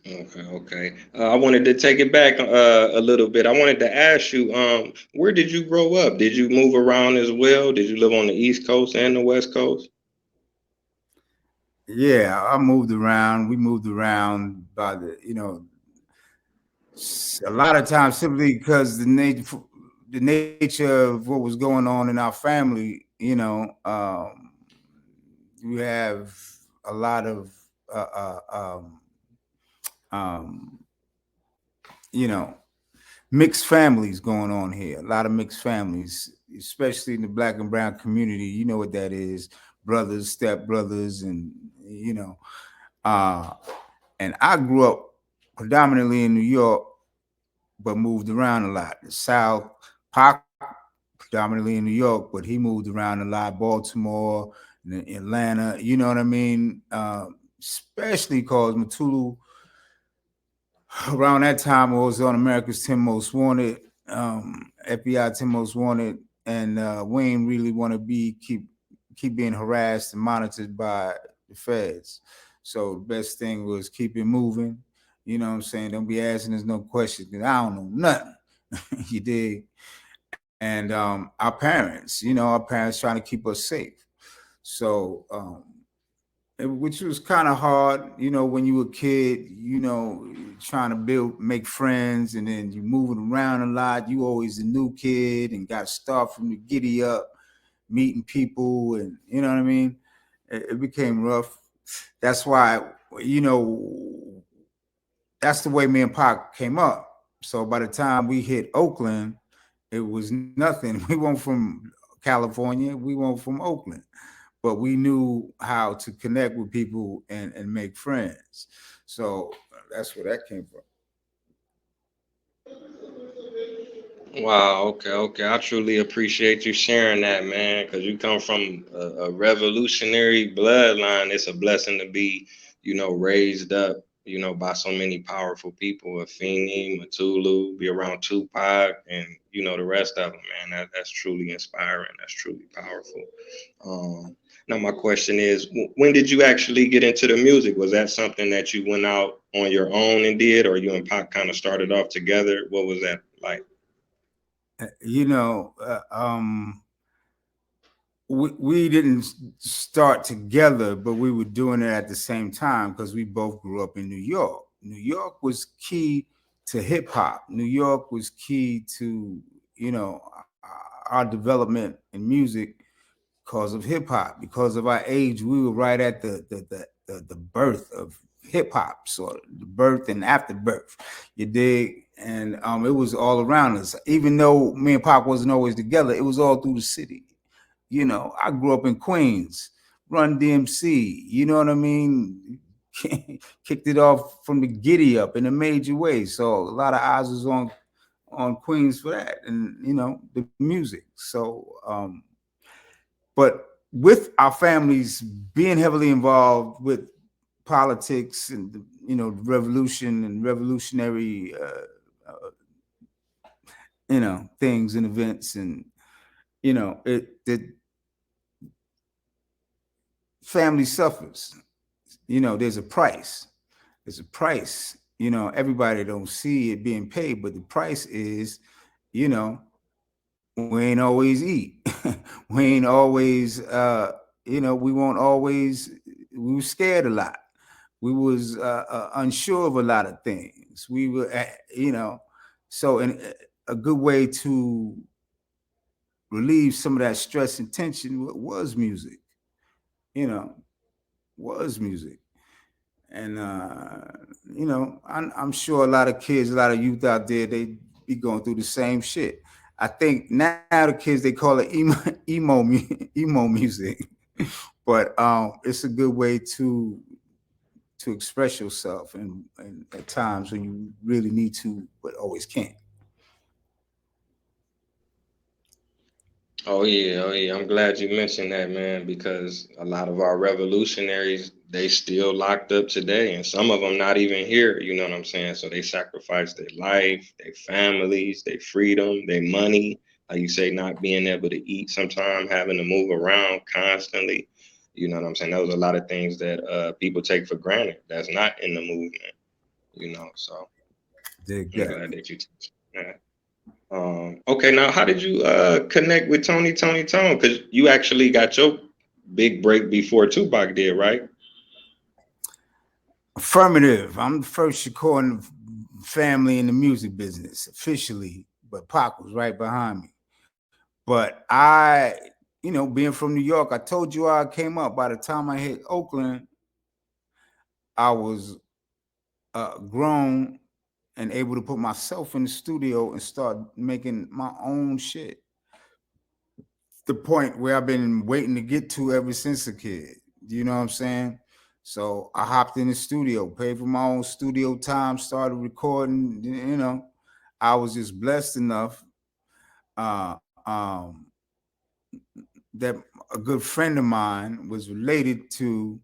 Okay. I wanted to take it back a little bit. I wanted to ask you, where did you grow up? Did you move around as well? Did you live on the East Coast and the West Coast? Yeah, I moved around. We moved around by a lot of times simply because the nature of what was going on in our family. We have a lot of uh, uh, um, um, you know mixed families going on here. A lot of mixed families, especially in the black and brown community. You know what that is: brothers, step brothers, and you know. Uh, and I grew up predominantly in New York, but moved around a lot. The South, Pac, predominantly in New York, but he moved around a lot. Baltimore, Atlanta. You know what I mean? Especially because Matulu around that time was on America's 10 Most Wanted, FBI 10 Most Wanted, and we ain't really want to keep being harassed and monitored by the feds. So the best thing was keep it moving. You know what I'm saying? Don't be asking us no questions because I don't know nothing. You dig? And our parents trying to keep us safe. So which was kind of hard, when you were a kid, trying to make friends, and then you moving around a lot. You always a new kid and got to start from the giddy up, meeting people, and you know what I mean. It became rough. That's why, you know, that's the way me and Pac came up. So by the time we hit Oakland, it was nothing. We weren't from California. We weren't from Oakland, but we knew how to connect with people and make friends. So that's where that came from. Wow, okay. I truly appreciate you sharing that, man, because you come from a revolutionary bloodline. It's a blessing to be, raised up, by so many powerful people, Afeni, Matulu, be around Tupac, and, the rest of them, man. That's truly inspiring. That's truly powerful. Now, my question is, when did you actually get into the music? Was that something that you went out on your own and did, or you and Pac kind of started off together? What was that like? You know, we didn't start together, but we were doing it at the same time because we both grew up in New York. New York was key to hip hop. New York was key to you know our development in music because of hip hop. Because of our age, we were right at the birth of hip hop, sort of the birth and afterbirth. You dig? And it was all around us. Even though me and Pop wasn't always together, it was all through the city. I grew up in Queens, Run DMC. You know what I mean? Kicked it off from the giddy up in a major way. So a lot of eyes was on Queens for that, and the music. So, but with our families being heavily involved with politics and revolution and revolutionary things and events, and it family suffers. There's a price. There's a price. Everybody don't see it being paid, but the price is, you know, we ain't always eat. We ain't always, we won't always. We were scared a lot. We was unsure of a lot of things. We were, so a good way to relieve some of that stress and tension was music. You know, was music. And I'm sure a lot of kids, a lot of youth out there, they be going through the same shit. I think now the kids they call it emo music, but it's a good way to express yourself, and at times when you really need to, but always can't. Oh yeah. I'm glad you mentioned that, man, because a lot of our revolutionaries, they still locked up today, and some of them not even here. You know what I'm saying? So they sacrificed their life, their families, their freedom, their money. Like you say, not being able to eat sometime, having to move around constantly. You know what I'm saying? Those are a lot of things that people take for granted. That's not in the movement. So Dig I'm that. glad that you touched on that. Okay, now how did you connect with Tony Tone? Because you actually got your big break before Tupac did, right? Affirmative. I'm the first Shakur family in the music business officially, but Pac was right behind me. But being from New York, I told you I came up. By the time I hit Oakland, I was grown and able to put myself in the studio and start making my own shit. The point where I've been waiting to get to ever since a kid. You know what I'm saying? So I hopped in the studio, paid for my own studio time, started recording. I was just blessed enough uh, um, that a good friend of mine was related to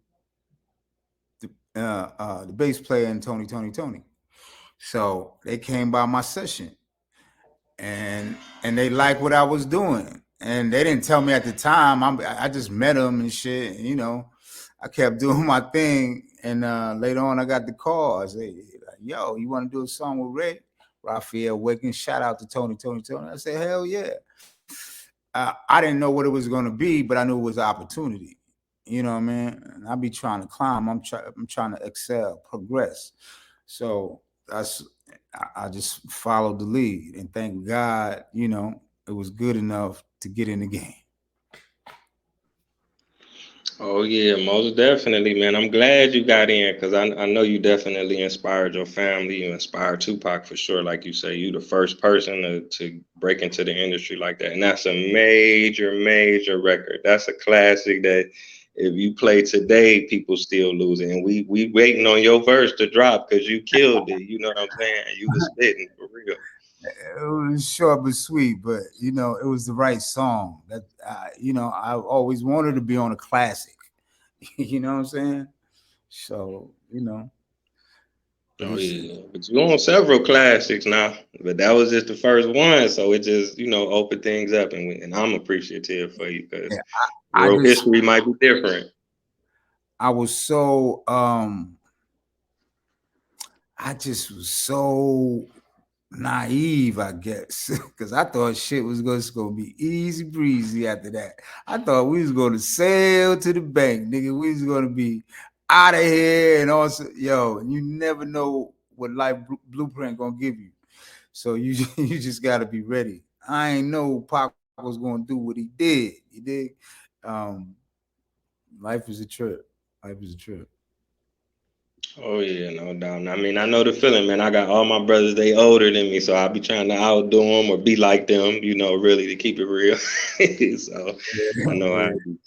the bass player in Tony. So they came by my session and they liked what I was doing. And they didn't tell me at the time. I just met them and shit. I kept doing my thing. And later on, I got the call. I said, like, "Yo, you want to do a song with Ray?" Raphael Wiggins. Shout out to Tony. I said, "Hell yeah." I didn't know what it was going to be, but I knew it was an opportunity. You know what I mean? And I be trying to climb. I'm trying to excel, progress. So I just followed the lead, and thank God, it was good enough to get in the game. Oh yeah, most definitely, man. I'm glad you got in because I know you definitely inspired your family. You inspired Tupac for sure. Like you say, you the first person to break into the industry like that. And that's a major record. That's a classic that if you play today, people still lose it. And we waiting on your verse to drop because you killed it. You know what I'm saying? You was spitting for real. It was short but sweet, but it was the right song. That I always wanted to be on a classic. You know what I'm saying? So but Oh it's yeah, but you on several classics now, but that was just the first one, so it just opened things up, and I'm appreciative for you because yeah. I world just history might be different. I was so I just was so naive, I guess, because I thought shit was just gonna be easy breezy after that. I thought we was gonna sail to the bank, nigga. We was gonna be out of here, and also, yo, you never know what life blueprint gonna give you. So you you just gotta be ready. I ain't know Pac was gonna do what he did. You did. Um, life is a trip. Life is a trip. Oh yeah, no doubt. I mean, I know the feeling, man. I got all my brothers; they older than me, so I be trying to outdo them or be like them, really to keep it real. So I know how Yeah. it be.